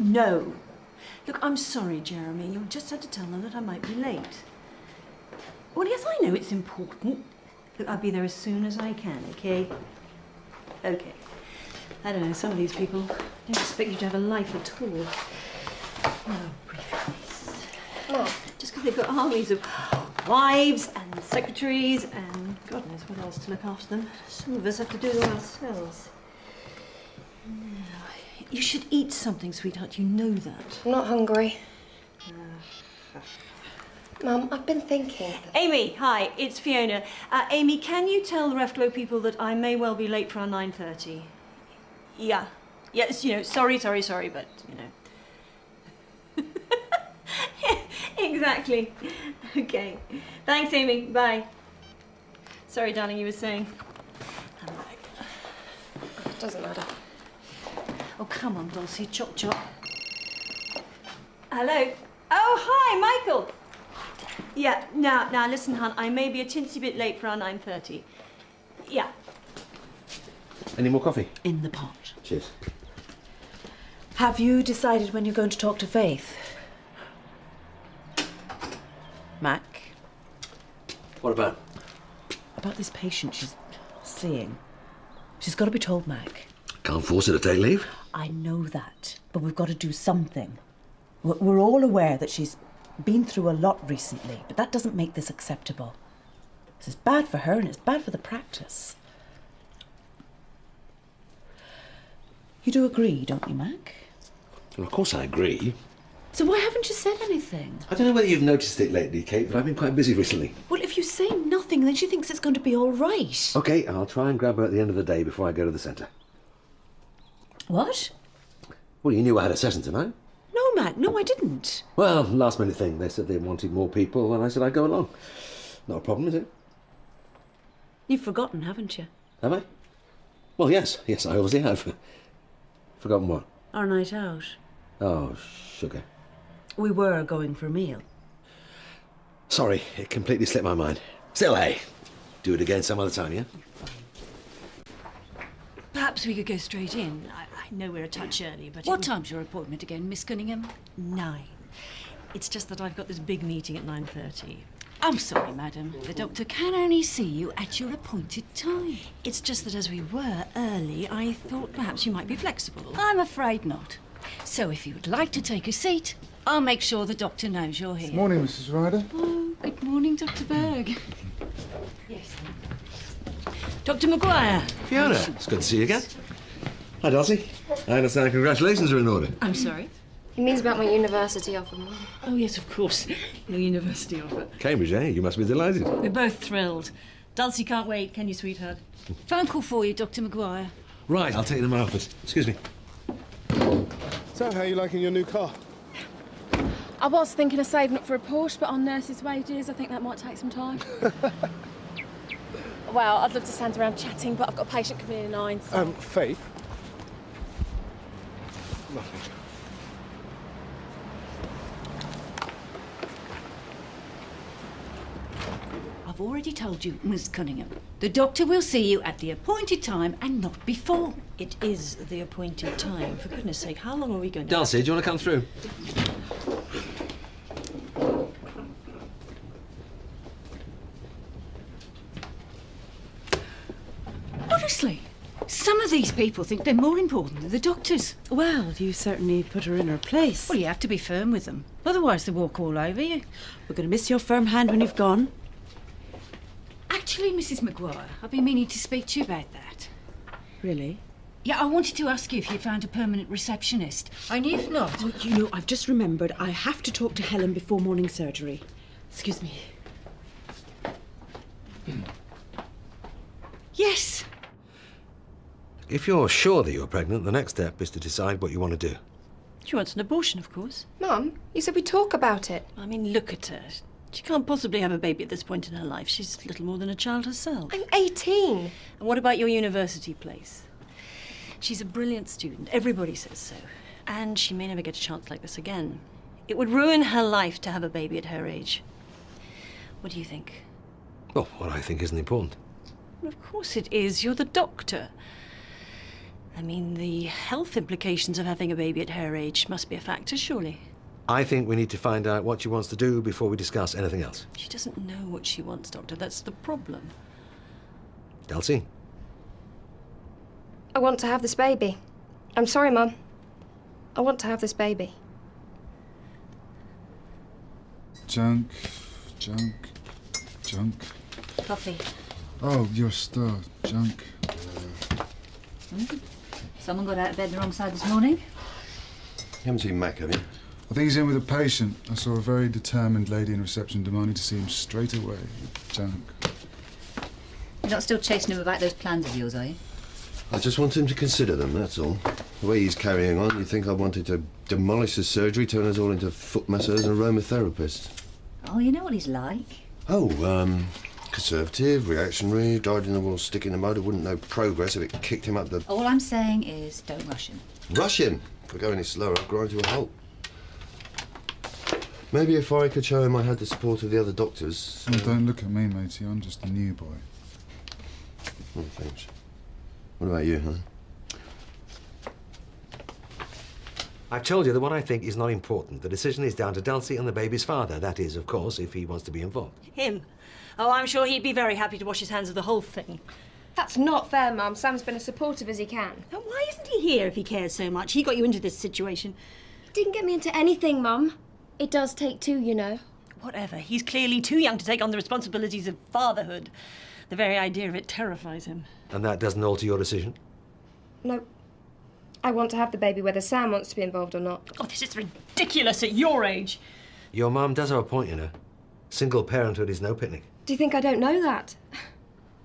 No. Look, I'm sorry, Jeremy. You'll just have to tell them that I might be late. Well, yes, I know it's important. Look, I'll be there as soon as I can, okay? Okay. I don't know, some of these people don't expect you to have a life at all. Oh, briefcase. Mum. Just because they've got armies of wives and secretaries and God knows what else to look after them. Some of us have to do it all ourselves. You should eat something, sweetheart. You know that. I'm not hungry. Mum, I've been thinking. Amy, hi, it's Fiona. Amy, can you tell the Refglow people that I may well be late for our 9:30? Yeah. Yes, you know, sorry, but, you know. Exactly. Okay. Thanks, Amy. Bye. Sorry, darling, you were saying. I'm back. It doesn't matter. Oh, come on, Dulcie. Chop, chop. Hello. Oh, hi, Michael. Yeah, now, listen, hon. I may be a tinsy bit late for our 9:30. Yeah. Any more coffee? In the pot. Cheers. Have you decided when you're going to talk to Faith? Mac? What about? About this patient she's seeing. She's got to be told, Mac. Can't force her to take leave. I know that, but we've got to do something. We're all aware that she's been through a lot recently, but that doesn't make this acceptable. This is bad for her and it's bad for the practice. You do agree, don't you, Mac? Well, of course I agree. So why haven't you said anything? I don't know whether you've noticed it lately, Kate, but I've been quite busy recently. Well, if you say nothing, then she thinks it's going to be all right. OK, I'll try and grab her at the end of the day before I go to the centre. What? Well, you knew I had a session tonight. No, Mac, no, I didn't. Well, last minute thing. They said they wanted more people, and I said I'd go along. Not a problem, is it? You've forgotten, haven't you? Have I? Well, yes, I obviously have. Forgotten what? Our night out. Oh, sugar. We were going for a meal. Sorry, it completely slipped my mind. Still, hey, do it again some other time, yeah? Perhaps we could go straight in. I know we're a touch early, but... What time's your appointment again, Miss Cunningham? 9. It's just that I've got this big meeting at 9:30. I'm sorry, madam. The doctor can only see you at your appointed time. It's just that as we were early, I thought perhaps you might be flexible. I'm afraid not. So if you would like to take a seat, I'll make sure the doctor knows you're here. Morning, Mrs. Ryder. Oh, good morning, Dr. Berg. Yes. Dr. Maguire. Fiona, it's good to see you again. Hi, Dulcie. I understand congratulations are in order. I'm sorry? He means about my university offer, Mum. Oh, yes, of course. Your university offer. Cambridge, eh? You must be delighted. We're both thrilled. Dulcie can't wait, can you, sweetheart? Phone call for you, Dr. Maguire. Right, I'll take you to my office. Excuse me. So, how are you liking your new car? I was thinking of saving up for a Porsche, but on nurses' wages, I think that might take some time. Well, I'd love to stand around chatting, but I've got a patient coming in at 9, so... Faith? Nothing. I've already told you, Miss Cunningham. The doctor will see you at the appointed time and not before. It is the appointed time. For goodness sake, how long are we going to... Dulcie, do you want to come through? Honestly, some of these people think they're more important than the doctors. Well, you certainly put her in her place. Well, you have to be firm with them. Otherwise, they walk all over you. We're going to miss your firm hand when you've gone. Actually, Mrs. Maguire, I've been meaning to speak to you about that. Really? Yeah, I wanted to ask you if you found a permanent receptionist. And if not... Well, you know, I've just remembered I have to talk to Helen before morning surgery. Excuse me. Yes. If you're sure that you're pregnant, the next step is to decide what you want to do. She wants an abortion, of course. Mum, you said we talk about it. I mean, look at her. She can't possibly have a baby at this point in her life. She's little more than a child herself. I'm 18. And what about your university place? She's a brilliant student. Everybody says so. And she may never get a chance like this again. It would ruin her life to have a baby at her age. What do you think? Well, what I think isn't important. Well, of course it is. You're the doctor. I mean, the health implications of having a baby at her age must be a factor, surely. I think we need to find out what she wants to do before we discuss anything else. She doesn't know what she wants, Doctor. That's the problem. Dulcie? I want to have this baby. I'm sorry, Mum. I want to have this baby. Junk, junk, junk. Coffee. Oh, you're a star. Junk. Someone got out of bed the wrong side this morning. You haven't seen Mac, have you? I think he's in with a patient. I saw a very determined lady in reception demanding to see him straight away. Junk. You're not still chasing him about those plans of yours, are you? I just want him to consider them, that's all. The way he's carrying on, you'd think I wanted to demolish the surgery, turn us all into foot masseurs and aromatherapists. Oh, you know what he's like. Oh, conservative, reactionary, dyed in the wool, stick in the mud, wouldn't know progress if it kicked him up the... All I'm saying is don't rush him. Rush him! If we're going any slower, I'll grind to a halt. Maybe if I could show him I had the support of the other doctors... Oh, don't look at me, matey. I'm just a new boy. Oh, thanks. What about you, huh? I've told you that what I think is not important. The decision is down to Dulcie and the baby's father. That is, of course, if he wants to be involved. Him? Oh, I'm sure he'd be very happy to wash his hands of the whole thing. That's not fair, Mum. Sam's been as supportive as he can. And why isn't he here if he cares so much? He got you into this situation. He didn't get me into anything, Mum. It does take two, you know. Whatever. He's clearly too young to take on the responsibilities of fatherhood. The very idea of it terrifies him. And that doesn't alter your decision? No. I want to have the baby whether Sam wants to be involved or not. Oh, this is ridiculous at your age. Your mum does have a point, you know. Single parenthood is no picnic. Do you think I don't know that?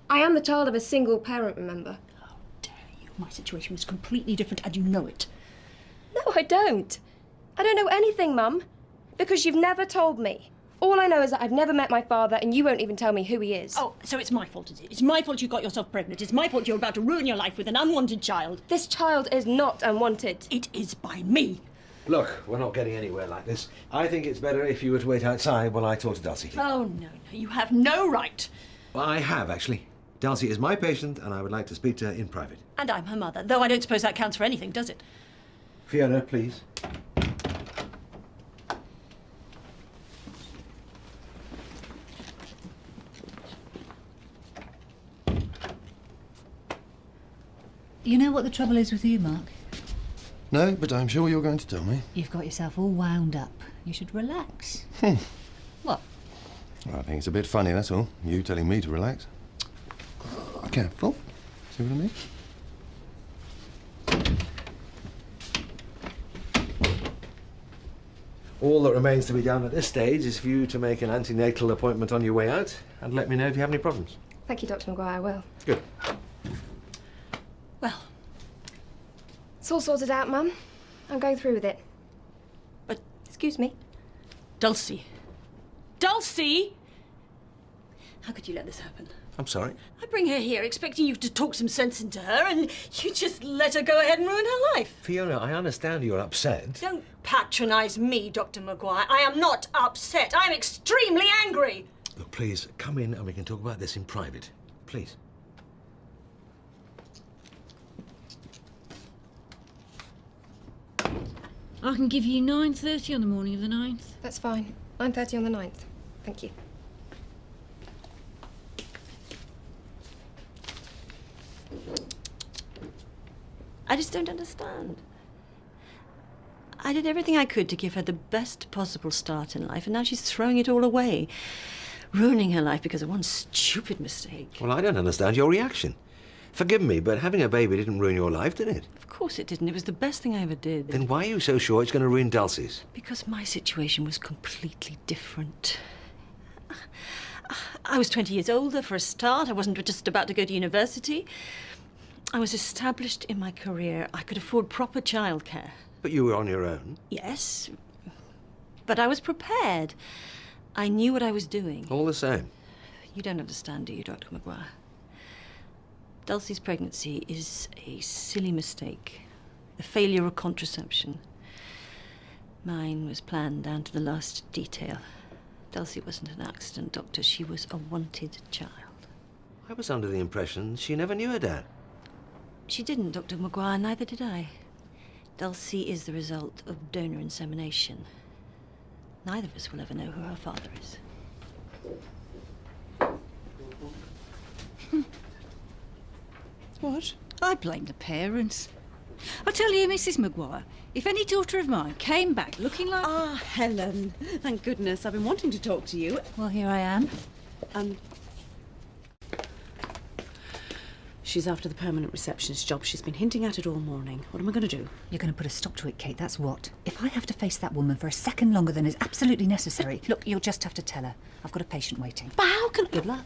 I am the child of a single parent, remember? How dare you? My situation was completely different and you know it. No, I don't. I don't know anything, Mum, because you've never told me. All I know is that I've never met my father and you won't even tell me who he is. Oh, so it's my fault, is it? It's my fault you got yourself pregnant. It's my fault you're about to ruin your life with an unwanted child. This child is not unwanted. It is by me. Look, we're not getting anywhere like this. I think it's better if you were to wait outside while I talk to Dulcie. Oh, no, you have no right. Well, I have, actually. Dulcie is my patient, and I would like to speak to her in private. And I'm her mother, though I don't suppose that counts for anything, does it? Fiona, please. You know what the trouble is with you, Mark? No, but I'm sure you're going to tell me. You've got yourself all wound up. You should relax. What? Well, I think it's a bit funny, that's all. You telling me to relax. Careful. See what I mean? All that remains to be done at this stage is for you to make an antenatal appointment on your way out and let me know if you have any problems. Thank you, Dr. Maguire, I will. Good. Well, It's all sorted out, Mum. I'm going through with it. but Excuse me. Dulcie. Dulcie! How could you let this happen? I'm sorry. I bring her here expecting you to talk some sense into her and you just let her go ahead and ruin her life. Fiona, I understand you're upset. Don't patronise me, Dr. Maguire. I am not upset. I'm extremely angry. Look, please, come in and we can talk about this in private. Please. I can give you 9:30 on the morning of the 9th. That's fine. 9:30 on the 9th. Thank you. I just don't understand. I did everything I could to give her the best possible start in life, and now she's throwing it all away, ruining her life because of one stupid mistake. Well, I don't understand your reaction. Forgive me, but having a baby didn't ruin your life, did it? Of course it didn't. It was the best thing I ever did. Then why are you so sure it's going to ruin Dulcie's? Because my situation was completely different. I was 20 years older for a start. I wasn't just about to go to university. I was established in my career. I could afford proper childcare. But you were on your own. Yes, but I was prepared. I knew what I was doing. All the same. You don't understand, do you, Dr. Maguire? Dulcie's pregnancy is a silly mistake, a failure of contraception. Mine was planned down to the last detail. Dulcie wasn't an accident, Doctor. She was a wanted child. I was under the impression she never knew her dad. She didn't, Dr. Maguire, neither did I. Dulcie is the result of donor insemination. Neither of us will ever know who her father is. What? I blame the parents. I tell you, Mrs. Maguire, if any daughter of mine came back looking like... Ah, Helen. Thank goodness. I've been wanting to talk to you. Well, here I am. She's after the permanent receptionist job. She's been hinting at it all morning. What am I going to do? You're going to put a stop to it, Kate, that's what. If I have to face that woman for a second longer than is absolutely necessary, look, you'll just have to tell her. I've got a patient waiting. But how can... Good luck.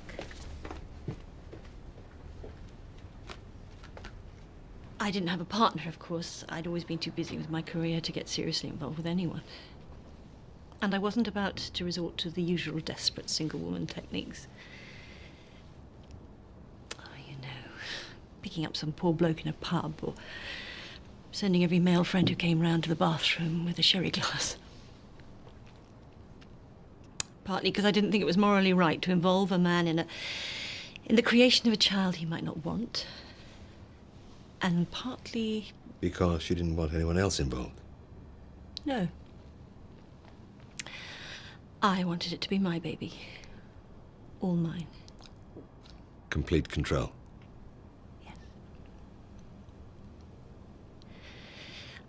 I didn't have a partner, of course. I'd always been too busy with my career to get seriously involved with anyone. And I wasn't about to resort to the usual desperate single woman techniques. Picking up some poor bloke in a pub, or sending every male friend who came round to the bathroom with a sherry glass. Partly because I didn't think it was morally right to involve a man in the creation of a child he might not want. And partly... Because she didn't want anyone else involved. No. I wanted it to be my baby. All mine. Complete control.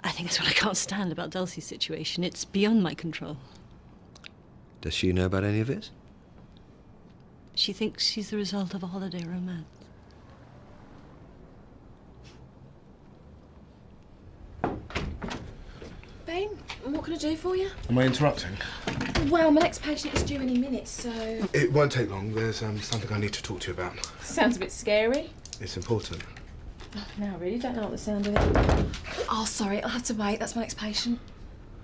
I think that's what I can't stand about Dulcie's situation. It's beyond my control. Does she know about any of this? She thinks she's the result of a holiday romance. Babe, what can I do for you? Am I interrupting? Well, my next patient is due any minute, so... It won't take long. There's something I need to talk to you about. Sounds a bit scary. It's important. No, I really don't like the sound of it. Oh, sorry, I'll have to wait. That's my next patient.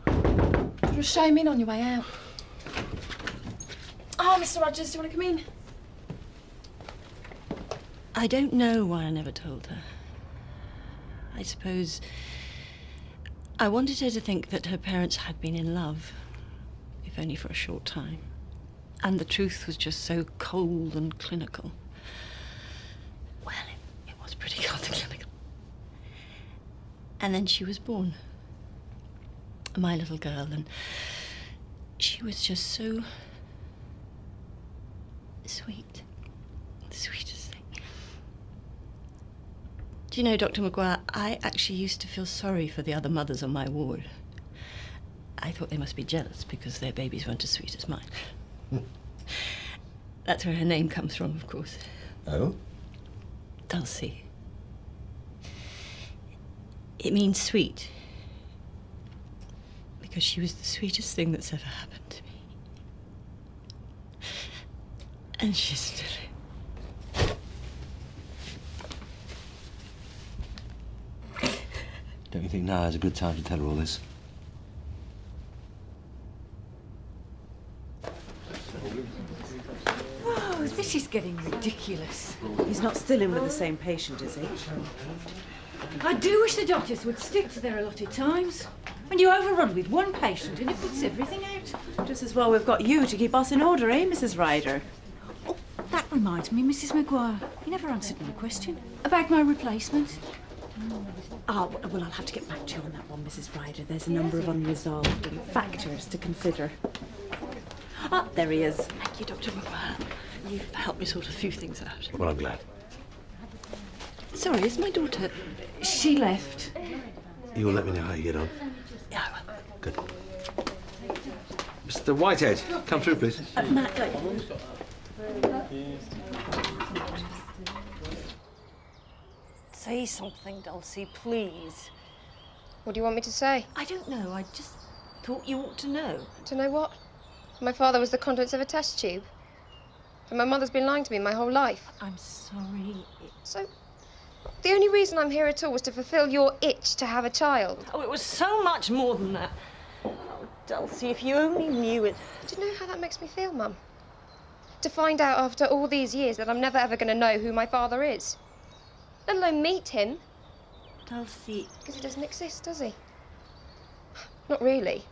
You'll show me in on your way out. Oh, Mr. Rogers, do you want to come in? I don't know why I never told her. I suppose I wanted her to think that her parents had been in love, if only for a short time. And the truth was just so cold and clinical. Well, it was pretty cold and clinical. And then she was born. My little girl, and she was just so sweet. The sweetest thing. Do you know, Dr. Maguire, I actually used to feel sorry for the other mothers on my ward. I thought they must be jealous because their babies weren't as sweet as mine. That's where her name comes from, of course. Oh? Dulcie. It means sweet. Because she was the sweetest thing that's ever happened to me. And she's still is. Don't you think now is a good time to tell her all this? Oh, this is getting ridiculous. He's not still in with the same patient, is he? I do wish the doctors would stick to their allotted times. When you overrun with one patient and it puts everything out. Just as well we've got you to keep us in order, eh, Mrs. Ryder? Oh, that reminds me, Mrs. Maguire. You never answered my question about my replacement. Ah, well, I'll have to get back to you on that one, Mrs. Ryder. There's a number of unresolved factors to consider. Ah, there he is. Thank you, Dr. Maguire. You've helped me sort a few things out. Well, I'm glad. Sorry, is my daughter... She left. You'll let me know how you get on. Yeah, I will. Good. Mr. Whitehead, come through, please. Matt, say something, Dulcie, please. What do you want me to say? I don't know. I just thought you ought to know. To know what? My father was the contents of a test tube. And my mother's been lying to me my whole life. I'm sorry. So, the only reason I'm here at all was to fulfill your itch to have a child. Oh, it was so much more than that. Oh, Dulcie, if you only knew it. Do you know how that makes me feel, Mum? To find out after all these years that I'm never ever going to know who my father is. Let alone meet him. Dulcie... Because he doesn't exist, does he? Not really.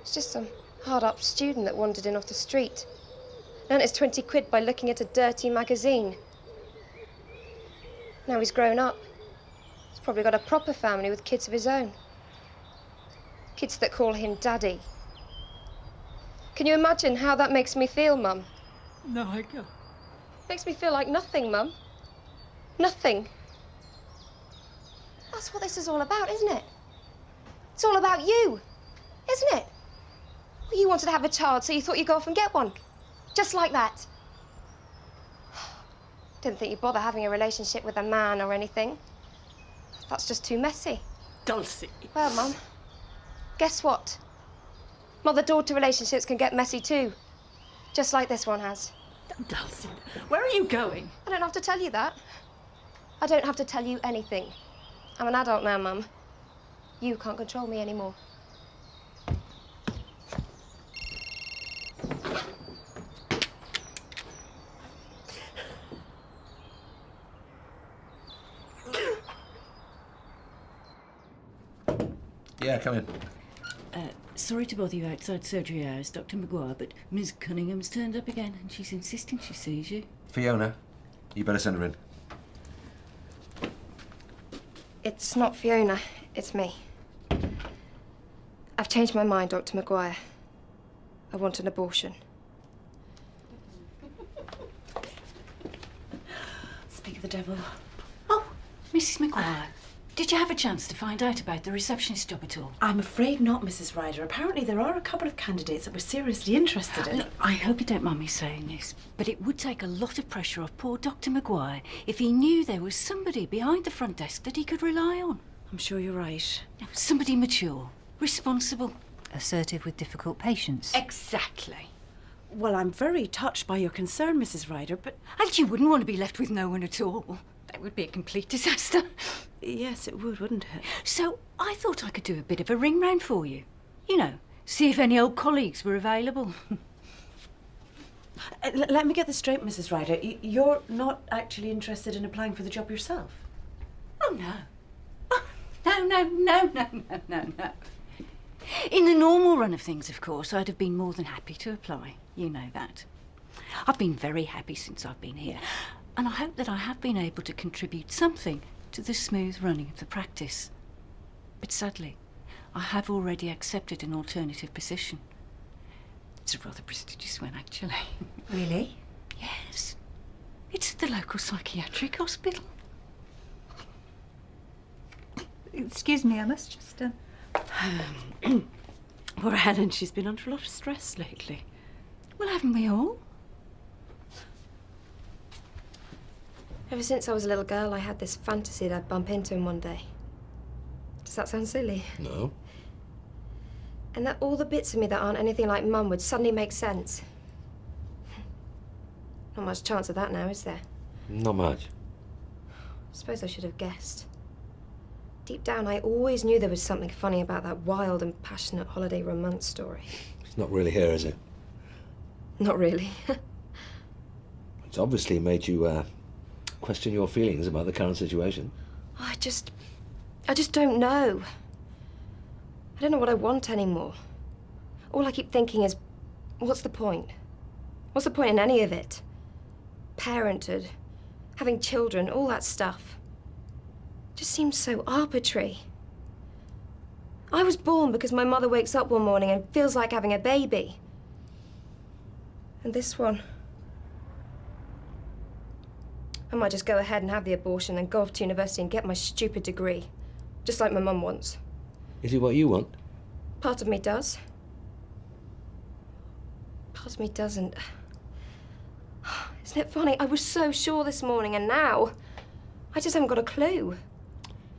It's just some hard-up student that wandered in off the street. Earned his 20 quid by looking at a dirty magazine. Now he's grown up. He's probably got a proper family with kids of his own. Kids that call him Daddy. Can you imagine how that makes me feel, Mum? No, I can't. Makes me feel like nothing, Mum. Nothing. That's what this is all about, isn't it? It's all about you, isn't it? Well, you wanted to have a child, so you thought you'd go off and get one. Just like that. Didn't think you'd bother having a relationship with a man or anything. That's just too messy. Dulcie. Well, Mum, guess what? Mother-daughter relationships can get messy too. Just like this one has. Dulcie, where are you going? I don't have to tell you that. I don't have to tell you anything. I'm an adult now, Mum. You can't control me anymore. Yeah, come in. Sorry to bother you outside surgery hours, Dr. Maguire, but Ms. Cunningham's turned up again and she's insisting she sees you. Fiona, you better send her in. It's not Fiona, it's me. I've changed my mind, Dr. Maguire. I want an abortion. Speak of the devil. Oh, Mrs. Maguire, did you have a chance to find out about the receptionist job at all? I'm afraid not, Mrs. Ryder. Apparently there are a couple of candidates that we're seriously interested in. Look, I hope you don't mind me saying this, but it would take a lot of pressure off poor Dr. Maguire if he knew there was somebody behind the front desk that he could rely on. I'm sure you're right. Somebody mature, responsible. Assertive with difficult patients. Exactly. Well, I'm very touched by your concern, Mrs. Ryder, but... And you wouldn't want to be left with no one at all. That would be a complete disaster. Yes, it would, wouldn't it? So I thought I could do a bit of a ring round for you. You know, see if any old colleagues were available. Let me get this straight, Mrs. Ryder. You're not actually interested in applying for the job yourself? Oh, no. No. In the normal run of things, of course, I'd have been more than happy to apply. You know that. I've been very happy since I've been here. And I hope that I have been able to contribute something to the smooth running of the practice. But sadly, I have already accepted an alternative position. It's a rather prestigious one, actually. Really? Yes. It's at the local psychiatric hospital. Excuse me, I must just... Poor Helen, she's been under a lot of stress lately. Well, haven't we all? Ever since I was a little girl, I had this fantasy that I'd bump into him one day. Does that sound silly? No. And that all the bits of me that aren't anything like Mum would suddenly make sense. Not much chance of that now, is there? Not much. I suppose I should have guessed. Deep down, I always knew there was something funny about that wild and passionate holiday romance story. It's not really her, is it? Not really. It's obviously made you question your feelings about the current situation. I just don't know. I don't know what I want anymore. All I keep thinking is, what's the point? What's the point in any of it? Parenthood, having children, all that stuff. Just seems so arbitrary. I was born because my mother wakes up one morning and feels like having a baby. And this one, I might just go ahead and have the abortion and go off to university and get my stupid degree, just like my mum wants. Is it what you want? Part of me does. Part of me doesn't. Isn't it funny? I was so sure this morning, and now I just haven't got a clue.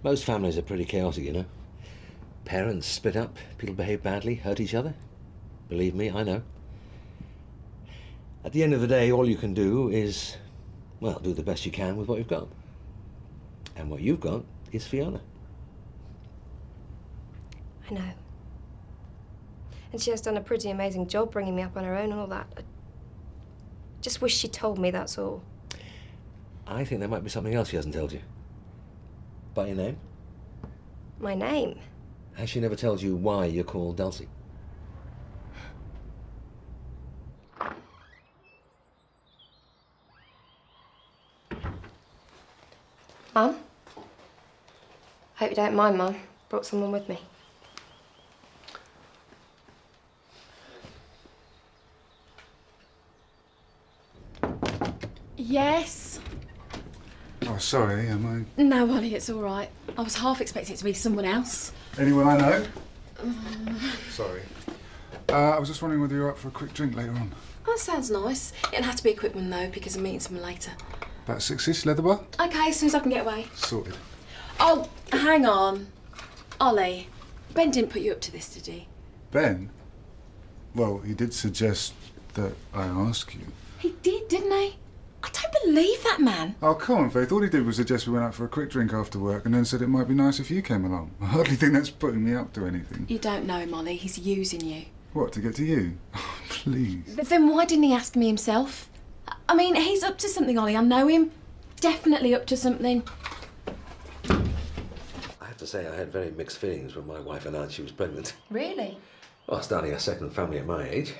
Most families are pretty chaotic, you know. Parents split up, people behave badly, hurt each other. Believe me, I know. At the end of the day, all you can do is, well, do the best you can with what you've got. And what you've got is Fiona. I know. And she has done a pretty amazing job bringing me up on her own and all that. I just wish she'd told me, that's all. I think there might be something else she hasn't told you. By your name? My name? Has she never told you why you're called Dulcie? Mum? Hope you don't mind, Mum. Brought someone with me. Yes. Oh, sorry, am I... No, Ollie, it's all right. I was half expecting it to be someone else. Anyone I know? Sorry. I was just wondering whether you're up for a quick drink later on. That sounds nice. It'll have to be a quick one, though, because I'm meeting someone later. About 6-ish, leather bar? OK, as soon as I can get away. Sorted. Oh, hang on. Ollie, Ben didn't put you up to this, did he? Ben? Well, he did suggest that I ask you. He did, didn't he? I don't believe that man. Oh, come on, Faith. All he did was suggest we went out for a quick drink after work and then said it might be nice if you came along. I hardly think that's putting me up to anything. You don't know him, Ollie. He's using you. What, to get to you? Oh, please. Then why didn't he ask me himself? I mean, he's up to something, Ollie. I know him. Definitely up to something. I have to say I had very mixed feelings when my wife announced she was pregnant. Really? Well, starting a second family at my age,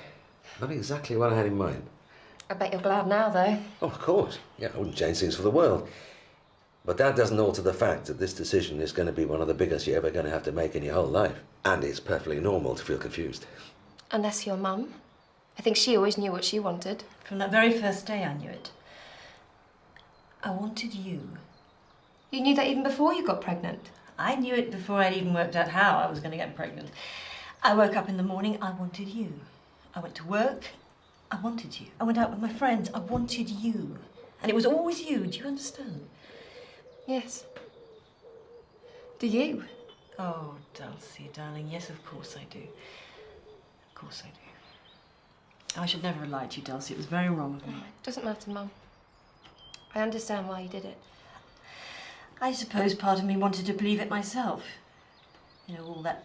not exactly what I had in mind. I bet you're glad now, though. Oh, of course. Yeah, I wouldn't change things for the world. But that doesn't alter the fact that this decision is going to be one of the biggest you're ever going to have to make in your whole life. And it's perfectly normal to feel confused. Unless your mum. I think she always knew what she wanted. From that very first day, I knew it. I wanted you. You knew that even before you got pregnant? I knew it before I'd even worked out how I was going to get pregnant. I woke up in the morning, I wanted you. I went to work, I wanted you. I went out with my friends, I wanted you. And it was always you, do you understand? Yes. Do you? Oh, Dulcie, darling, yes, of course I do. Of course I do. I should never have lied to you, Dulcie. It was very wrong of me. Doesn't matter, Mum. I understand why you did it. I suppose part of me wanted to believe it myself. You know, all that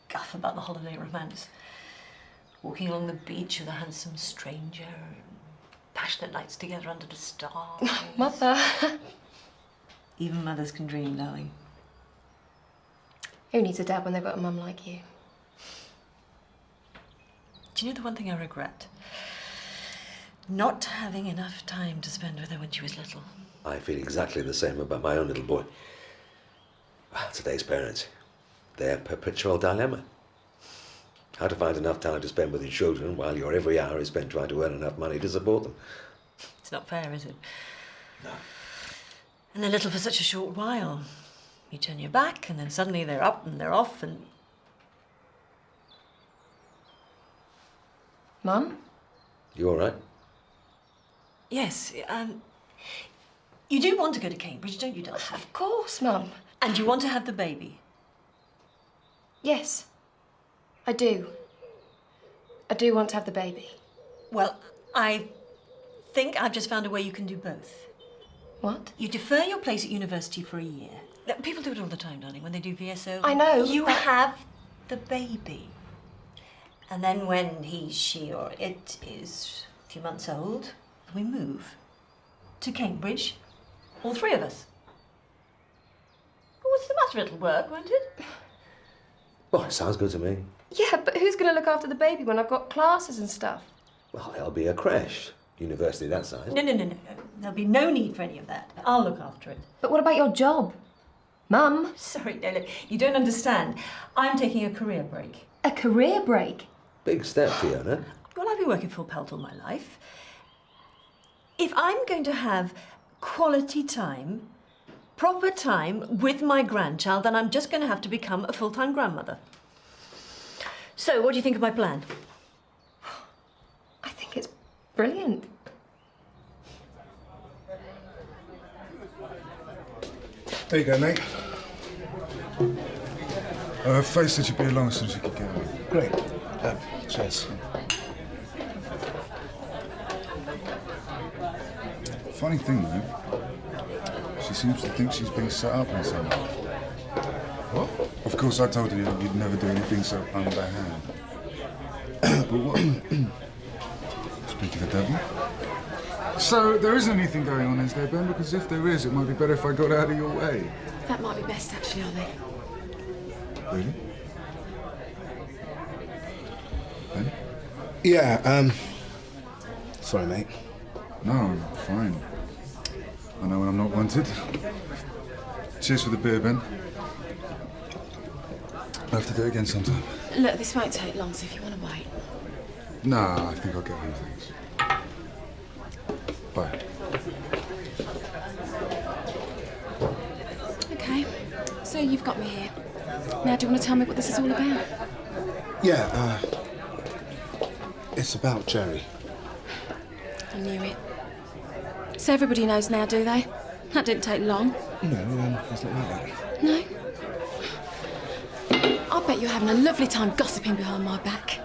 guff about the holiday romance. Walking along the beach with a handsome stranger, and passionate nights together under the stars. Mother. Even mothers can dream, darling. Who needs a dad when they've got a mum like you? Do you know the one thing I regret? Not having enough time to spend with her when she was little. I feel exactly the same about my own little boy. Well, today's parents, their perpetual dilemma. How to find enough time to spend with your children while your every hour is spent trying to earn enough money to support them. It's not fair, is it? No. And they're little for such a short while. You turn your back and then suddenly they're up and they're off and... Mum? You all right? Yes, you do want to go to Cambridge, don't you, Dulcie? Of course, Mum. And you want to have the baby? Yes, I do. I do want to have the baby. Well, I think I've just found a way you can do both. What? You defer your place at university for a year. People do it all the time, darling, when they do VSO. I know. You have the baby. And then when he, she, or it is a few months old, we move to Cambridge, all three of us. What's the matter? It'll work, won't it? Well, it sounds good to me. Yeah, but who's going to look after the baby when I've got classes and stuff? Well, there'll be a creche. University that size. No. There'll be no need for any of that. I'll look after it. But what about your job? Mum? Sorry, no, you don't understand. I'm taking a career break. A career break? Big step, Fiona. Well, I've been working full pelt all my life. If I'm going to have quality time, proper time with my grandchild, then I'm just going to have to become a full-time grandmother. So, what do you think of my plan? I think it's brilliant. There you go, mate. Faith said she'd be along as soon as she could get away. Great. Cheers. Funny thing, though, she seems to think she's being set up in some way. What? Of course, I told her you'd never do anything so underhand. But what? Speak of the devil. So, there isn't anything going on, is there, Ben? Because if there is, it might be better if I got out of your way. That might be best, actually, Ollie. Really? Ben? Yeah, sorry, mate. No, I'm fine. I know when I'm not wanted. Cheers for the beer, Ben. I'll have to do it again sometime. Look, this won't take long, so if you want to wait. Nah, I think I'll get on with things. Bye. Okay, so you've got me here. Now, do you want to tell me what this is all about? Yeah, it's about Jerry. I knew it. So everybody knows now, do they? That didn't take long. No, it's not like that. No? I bet you're having a lovely time gossiping behind my back.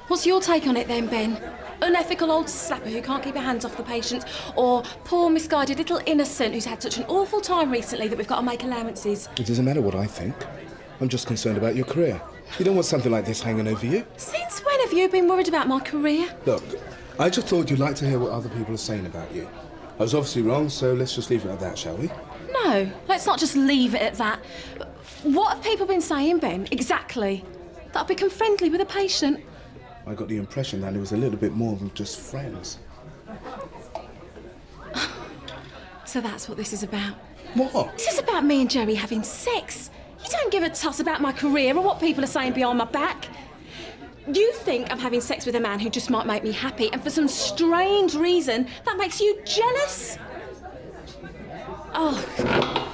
What's your take on it then, Ben? Unethical old slapper who can't keep her hands off the patients, or poor misguided little innocent who's had such an awful time recently that we've got to make allowances? It doesn't matter what I think. I'm just concerned about your career. You don't want something like this hanging over you. Since when have you been worried about my career? Look, I just thought you'd like to hear what other people are saying about you. I was obviously wrong, so let's just leave it at that, shall we? No, let's not just leave it at that. What have people been saying, Ben? Exactly. That I've become friendly with a patient. I got the impression that it was a little bit more than just friends. So that's what this is about. What? This is about me and Jerry having sex. You don't give a toss about my career or what people are saying behind my back. You think I'm having sex with a man who just might make me happy, and for some strange reason, that makes you jealous? Oh,